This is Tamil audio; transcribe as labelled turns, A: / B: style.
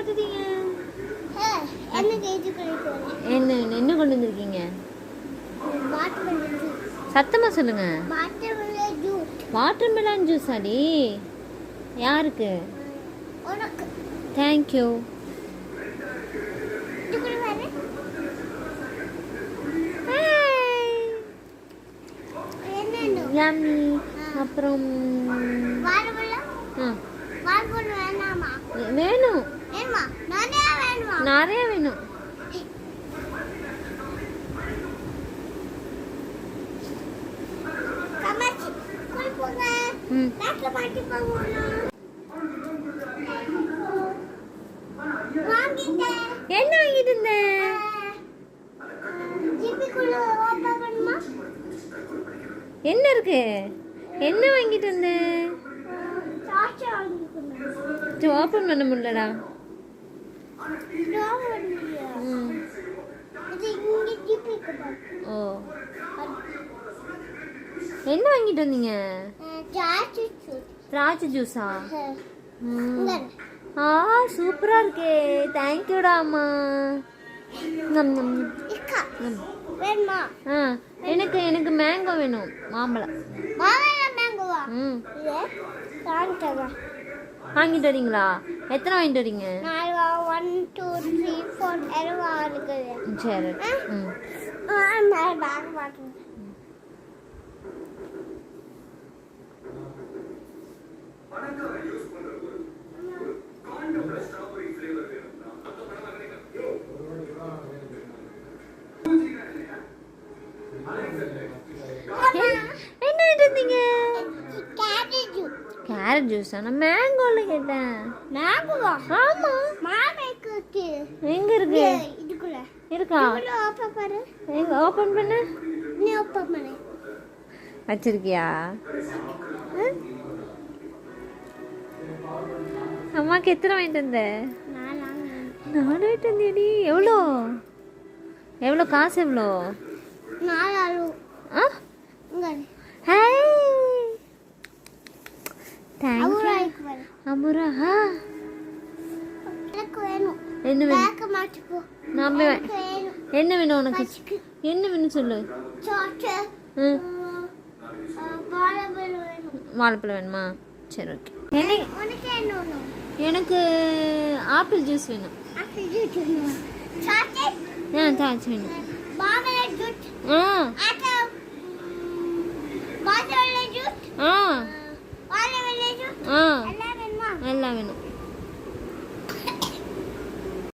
A: கத்துறீங்க?
B: என்ன என்ன கொண்டு வந்திருக்கீங்க? சத்தமா சொல்லுங்க. வாட்டர்மெலன் ஜூஸ் அடி. யாருக்கு? தேங்க்யூ. யம்மி. அப்புறம் வேணும், நிறைய வேணும். என்ன வாங்கிட்டு இருந்தேன்? என்ன இருக்கு? என்ன வாங்கிட்டு இருந்தேன்? ஓப்பன் பண்ண முடியலடா. ஓ, என்ன வாங்கிட்டு வந்தீங்க? திராட்சை ஜூஸா? ஆ, சூப்பரா இருக்கே. தேங்க்யூடா அம்மா. எனக்கு எனக்கு மேங்கோ வேணும். மாம்பழம். வாங்கிட்டு வரீங்களா? எத்தனை வாங்கிட்டு வரீங்க? சரி. என்ன இருந்தீங்க? Carrot juice. நான் மேங்கோல கேட்டேன். மேங்கோவா? ஆமா. எங்க இருக்கு? இதுக்குள்ள இருக்கா? ஓபன் பண்ணு. எங்க ஓபன் பண்ணு? நீ ஓபன் பண்ணு. வச்சிருக்கியா? அம்மாக்கு எத்தனை வாங்கிட்டு வந்த? 4 வாங்கிட்டு வந்தியடி. எவ்வளோ எவ்வளோ காசு? எவ்வளோ? 4. ஆ, ஹே, தேங்க்யூ. அமுரா. என்ன வேணும்? என்ன வேணும் உனக்கு? என்ன வேணும் சொல்லு. வாழைப்பழம் வேணுமா? சரி, ஓகே. எனக்கு ஆப்பிள் ஜூஸ் வேணும். திராட்சை வேணும். ஆ